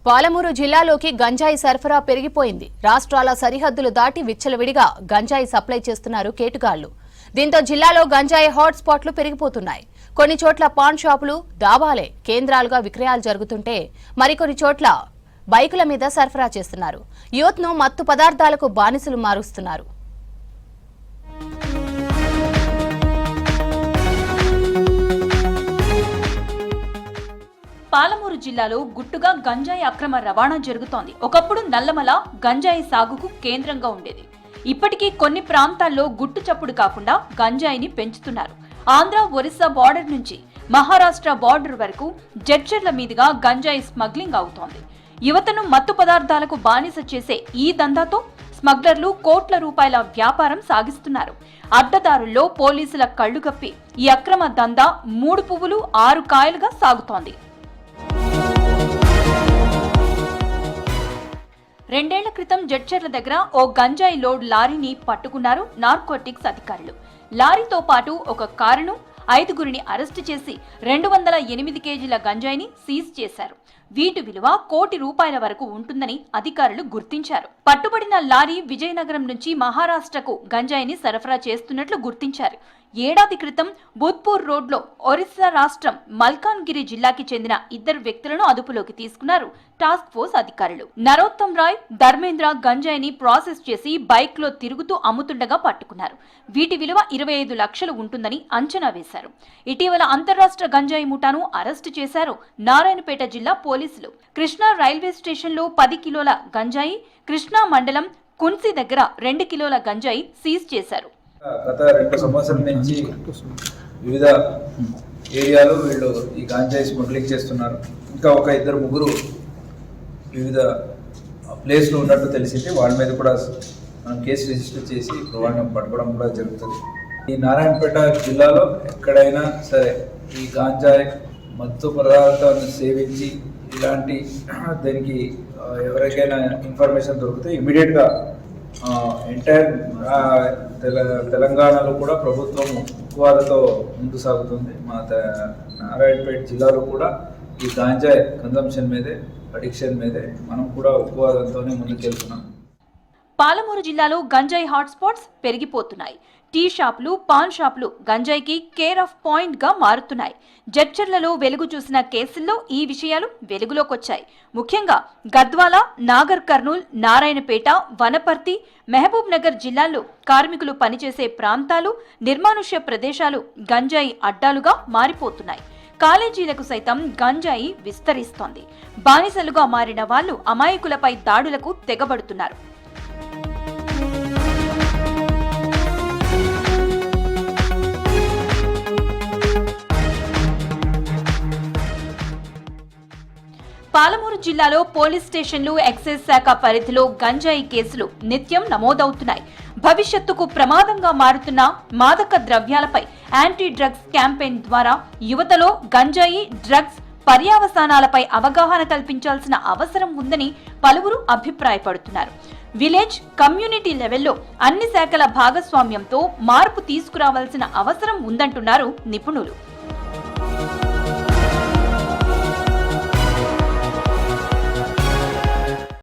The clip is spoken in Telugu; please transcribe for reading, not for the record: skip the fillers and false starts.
పాలమూరు జిల్లాలోకి గంజాయి సరఫరా పెరిగిపోయింది. రాష్ట్రాల సరిహద్దులు దాటి విచ్చలవిడిగా గంజాయి సప్లై చేస్తున్నారు కేటుగాళ్లు. దీంతో జిల్లాలో గంజాయి హాట్ స్పాట్లు పెరిగిపోతున్నాయి. కొన్ని చోట్ల పాన్ షాపులు, దాబాలే కేంద్రాలుగా విక్రయాలు జరుగుతుంటే మరికొన్ని చోట్ల బైకుల మీద సరఫరా చేస్తున్నారు. యూత్ ను మత్తు పదార్థాలకు బానిసలు మారుస్తున్నారు. పాలమూరు జిల్లాలో గుట్టుగా గంజాయి అక్రమ రవాణా జరుగుతోంది. ఒకప్పుడు నల్లమల గంజాయి సాగుకు కేంద్రంగా ఉండేది. ఇప్పటికీ కొన్ని ప్రాంతాల్లో గుట్టు చప్పుడు కాకుండా గంజాయిని పెంచుతున్నారు. ఆంధ్ర, ఒరిస్సా బార్డర్ నుంచి మహారాష్ట్ర బార్డర్ వరకు జడ్చర్ల మీదుగా గంజాయి స్మగ్లింగ్ అవుతోంది. యువతను మత్తు పదార్థాలకు బానిస చేసే ఈ దందాతో స్మగ్లర్లు కోట్ల రూపాయల వ్యాపారం సాగిస్తున్నారు. అడ్డదారుల్లో పోలీసుల కళ్లు కప్పి ఈ అక్రమ దందా 3 పువ్వులు 6 కాయలుగా సాగుతోంది. 2 ఏళ్ల క్రితం జడ్చర్ల దగ్గర ఓ గంజాయి లోడ్ లారీని పట్టుకున్నారు నార్కోటిక్స్ అధికారులు. లారీతో పాటు ఒక కారును, 5గురిని అరెస్టు చేసి 208 కేజీల గంజాయిని సీజ్ చేశారు. వీటి విలువ ₹1 కోటి వరకు ఉంటుందని అధికారులు గుర్తించారు. పట్టుబడిన లారీ విజయనగరం నుంచి మహారాష్ట్రకు గంజాయిని సరఫరా చేస్తున్నట్లు గుర్తించారు. ఏడాది క్రితం బుద్పూర్ రోడ్లో ఒరిస్సా రాష్ట్రం మల్కాన్గిరి జిల్లాకి చెందిన 2 వ్యక్తులను అదుపులోకి తీసుకున్నారు టాస్క్ ఫోర్స్ అధికారులు. నరోత్తమ్ రాయ్, ధర్మేంద్ర గంజాయిని ప్రాసెస్ చేసి బైక్ లో తిరుగుతూ అమ్ముతుండగా పట్టుకున్నారు. వీటి విలువ 25 లక్షలు ఉంటుందని అంచనా వేశారు. ఇటీవల అంతర్రాష్ట్ర గంజాయి ముఠాను అరెస్టు చేశారు నారాయణపేట జిల్లా పోలీసులు. కృష్ణా రైల్వే స్టేషన్లో 10 కిలోల గంజాయి, కృష్ణా మండలం కున్సి దగ్గర 2 కిలోల గంజాయి సీజ్ చేశారు. గత 2 సంవత్సరాల నుంచి వివిధ ఏరియాలో వీళ్ళు ఈ గాంజాయి స్మగ్లింగ్ చేస్తున్నారు. ఇంకా ఒక 2-3 వివిధ ప్లేస్లో ఉన్నట్టు తెలిసింది. వాళ్ళ మీద కూడా మనం కేసు రిజిస్టర్ చేసి ఇప్పుడు వాళ్ళని పట్టుకోవడం కూడా జరుగుతుంది. ఈ నారాయణపేట జిల్లాలో ఎక్కడైనా సరే ఈ గాంజాయి మత్తు పదార్థాలను సేవించి ఇలాంటి దీనికి ఎవరికైనా ఇన్ఫర్మేషన్ దొరికితే ఇమీడియట్గా ఎంటైర్ తెలంగాణలో కూడా ప్రభుత్వం ఉక్కువాదతో ముందు సాగుతుంది. మా నారాయణపేట జిల్లాలో కూడా ఈ గాంజాయి కన్జంప్షన్ మీదే, అడిక్షన్ మీదే మనం కూడా ఉక్కువాదంతోనే ముందుకెళ్తున్నాం. పాలమూరు జిల్లాలో గంజాయి హాట్స్పాట్స్ పెరిగిపోతున్నాయి. టీ షాపులు, పాన్ షాపులు గంజాయికి కేర్ ఆఫ్ పాయింట్ గా మారుతున్నాయి. జడ్చర్లలో వెలుగు చూసిన కేసుల్లో ఈ విషయాలు వెలుగులోకొచ్చాయి. ముఖ్యంగా గద్వాల, నాగర్ కర్నూల్, నారాయణపేట, వనపర్తి, మహబూబ్ నగర్ జిల్లాల్లో కార్మికులు పనిచేసే ప్రాంతాలు, నిర్మానుష్య ప్రదేశాలు గంజాయి అడ్డాలుగా మారిపోతున్నాయి. కాలేజీలకు సైతం గంజాయి విస్తరిస్తోంది. బానిసలుగా మారిన వాళ్లు అమాయకులపై దాడులకు తెగబడుతున్నారు. పాలమూరు జిల్లాలో పోలీస్ స్టేషన్లు, ఎక్సైజ్ శాఖ పరిధిలో గంజాయి కేసులు నిత్యం నమోదవుతున్నాయి. భవిష్యత్తుకు ప్రమాదంగా మారుతున్న మాదక ద్రవ్యాలపై యాంటీ డ్రగ్స్ క్యాంపెయిన్ ద్వారా యువతలో గంజాయి, డ్రగ్స్ పర్యావసానాలపై అవగాహన కల్పించాల్సిన అవసరం ఉందని పలువురు అభిప్రాయపడుతున్నారు. విలేజ్, కమ్యూనిటీ లెవెల్లో అన్ని శాఖల భాగస్వామ్యంతో మార్పు తీసుకురావాల్సిన అవసరం ఉందంటున్నారు నిపుణులు.